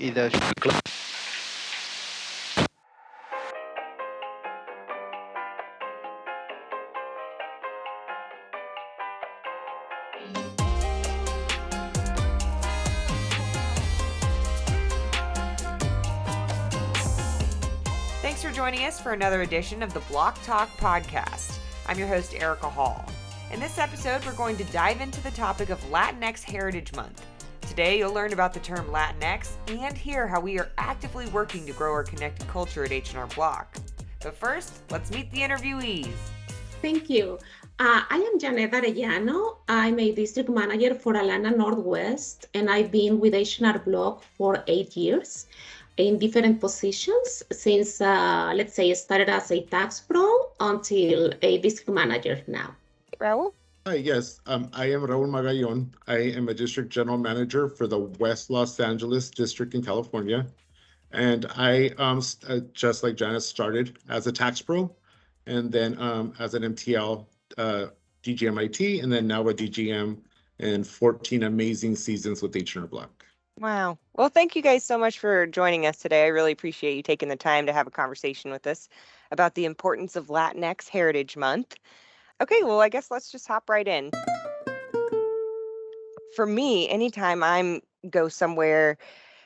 either club. Thanks for joining us for another edition of the Block Talk podcast. I'm your host, Erica Hall. In this episode, we're going to dive into the topic of Latinx Heritage Month. Today, you'll learn about the term Latinx and hear how we are actively working to grow our connected culture at H&R Block. But first, let's meet the interviewees. Thank you. I am Janet Arellano. I'm a district manager for Alana Northwest, and I've been with H&R Block for 8 years in different positions since, let's say, I started as a tax pro until a district manager now. Raul? Hi, yes, I am Raul Magallon. I am a district general manager for the West Los Angeles district in California. And I, just like Janet, started as a tax pro and then as an MTL DGM-IT, and then now a DGM and 14 amazing seasons with H&R Block. Wow. Well, thank you guys so much for joining us today. I really appreciate you taking the time to have a conversation with us about the importance of Latinx Heritage Month. Okay, well, I guess let's just hop right in. For me, anytime I go somewhere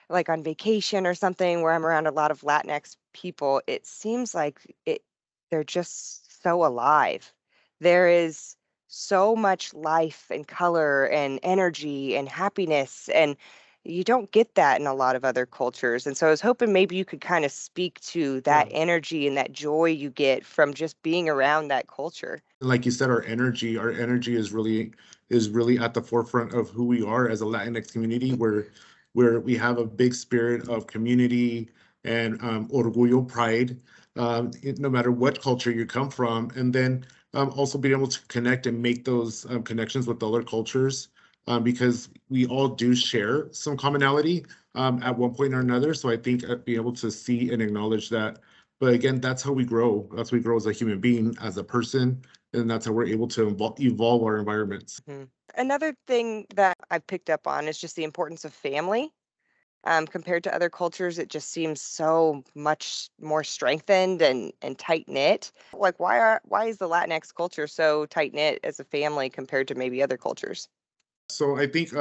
like on vacation or something where I'm around a lot of Latinx people, it seems like they're just so alive. There is so much life and color and energy and happiness, and you don't get that in a lot of other cultures. And so I was hoping maybe you could kind of speak to that energy and that joy you get from just being around that culture. Like you said, our energy is really at the forefront of who we are as a Latinx community, where we have a big spirit of community and orgullo, pride, no matter what culture you come from. And then also being able to connect and make those connections with other cultures. Because we all do share some commonality at one point or another. So I think being able to see and acknowledge that. But again, that's how we grow. That's how we grow as a human being, as a person. And that's how we're able to evolve our environments. Mm-hmm. Another thing that I've picked up on is just the importance of family. Compared to other cultures, it just seems so much more strengthened and tight-knit. Like, why is the Latinx culture so tight-knit as a family compared to maybe other cultures? So I think,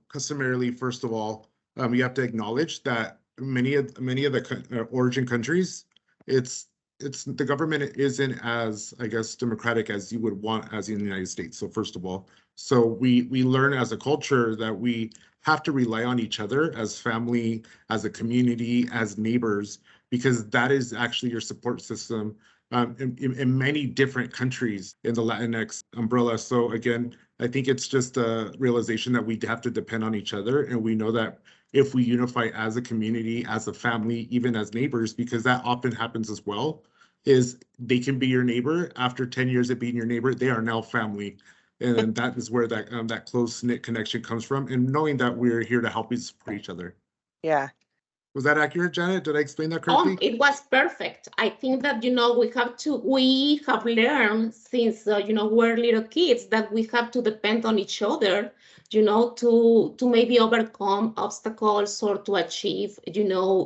customarily, first of all, you have to acknowledge that many of the origin countries, it's the government isn't as, I guess, democratic as you would want as in the United States. So first of all, so we learn as a culture that we have to rely on each other as family, as a community, as neighbors, because that is actually your support system in many different countries in the Latinx umbrella. So again, I think it's just a realization that we have to depend on each other. And we know that if we unify as a community, as a family, even as neighbors, because that often happens as well, is they can be your neighbor. After 10 years of being your neighbor, they are now family. And that is where that close-knit connection comes from. And knowing that we're here to help support each other. Yeah. Was that accurate, Janet? Did I explain that correctly? It was perfect. I think that, we have learned since, we're little kids that we have to depend on each other, to maybe overcome obstacles or to achieve,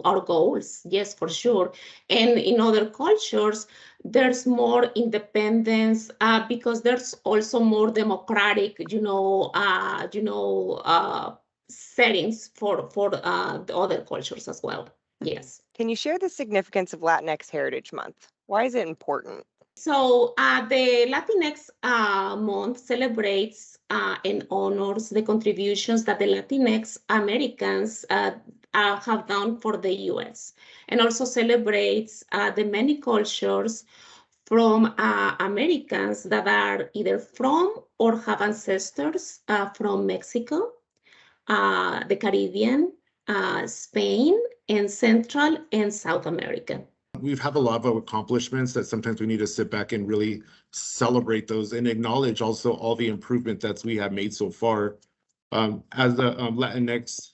our goals. Yes, for sure. And in other cultures, there's more independence because there's also more democratic, settings for the other cultures as well. Yes. Can you share the significance of Latinx Heritage Month? Why is it important? So the Latinx month celebrates and honors the contributions that the Latinx Americans have done for the U.S. and also celebrates the many cultures from Americans that are either from or have ancestors from Mexico, the Caribbean, Spain, and Central and South America. We've had a lot of accomplishments that sometimes we need to sit back and really celebrate those and acknowledge also all the improvement that we have made so far. As the Latinx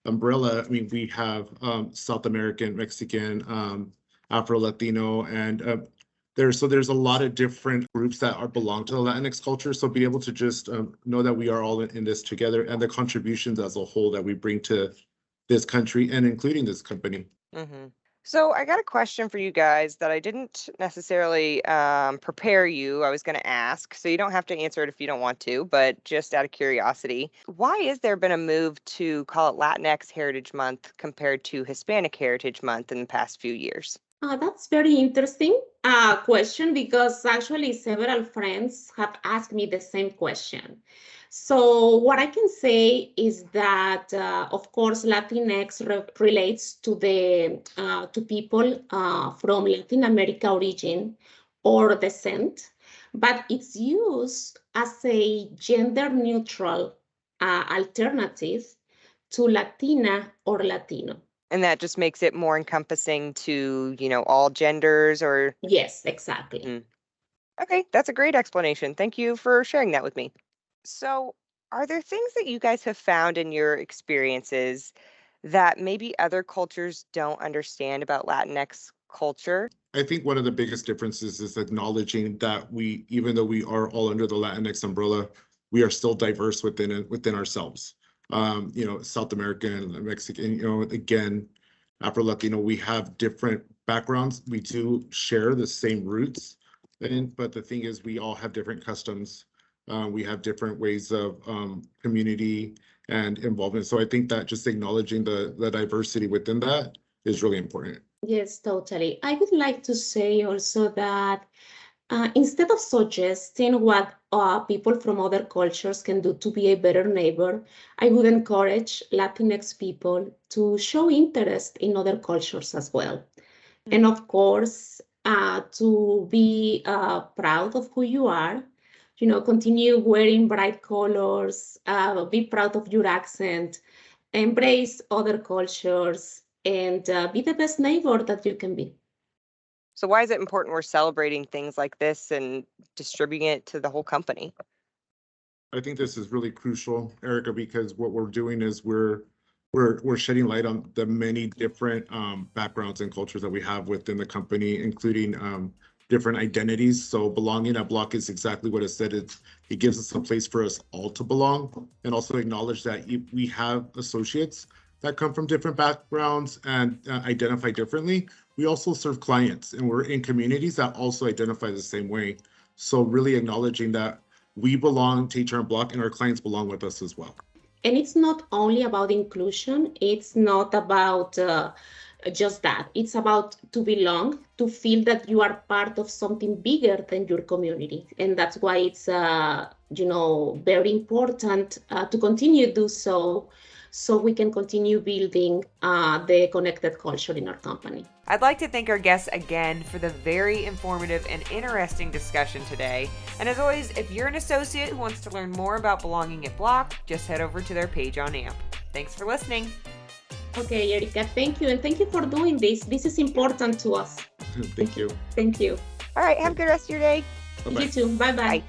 umbrella, I mean, we have South American, Mexican, Afro-Latino, and there's a lot of different groups that belong to the Latinx culture. So be able to just know that we are all in this together, and the contributions as a whole that we bring to this country and including this company. So I got a question for you guys that I didn't necessarily prepare you. I was going to ask, so you don't have to answer it if you don't want to, but just out of curiosity, why has there been a move to call it Latinx Heritage Month compared to Hispanic Heritage Month in the past few years? That's very interesting question, because actually several friends have asked me the same question. So what I can say is that, of course, Latinx relates to the to people from Latin America origin or descent, but it's used as a gender neutral alternative to Latina or Latino. And that just makes it more encompassing to, all genders or... Yes, exactly. Okay, that's a great explanation. Thank you for sharing that with me. So, are there things that you guys have found in your experiences that maybe other cultures don't understand about Latinx culture? I think one of the biggest differences is acknowledging that even though we are all under the Latinx umbrella, we are still diverse within ourselves. South American, Mexican, again, Afro-Latino, we have different backgrounds. We do share the same roots, but the thing is, we all have different customs. We have different ways of community and involvement. So I think that just acknowledging the diversity within that is really important. Yes, totally. I would like to say also that instead of suggesting what people from other cultures can do to be a better neighbor, I would encourage Latinx people to show interest in other cultures as well. And of course, to be proud of who you are, continue wearing bright colors, be proud of your accent, embrace other cultures, and be the best neighbor that you can be. So why is it important we're celebrating things like this and distributing it to the whole company? I think this is really crucial, Erica, because what we're doing is we're shedding light on the many different backgrounds and cultures that we have within the company, including different identities. So belonging at Block is exactly what it said. It gives us a place for us all to belong, and also acknowledge that we have associates that come from different backgrounds and identify differently. We also serve clients, and we're in communities that also identify the same way. So really acknowledging that we belong to HR Block and our clients belong with us as well. And it's not only about inclusion. It's not about just that. It's about to belong, to feel that you are part of something bigger than your community. And that's why it's, very important to continue to do so we can continue building the connected culture in our company. I'd like to thank our guests again for the very informative and interesting discussion today. And as always, if you're an associate who wants to learn more about belonging at Block, just head over to their page on AMP. Thanks for listening. Okay, Erica, thank you. And thank you for doing this. This is important to us. Thank you. Thank you. All right, have a good rest of your day. Bye-bye. You too. Bye-bye. Bye.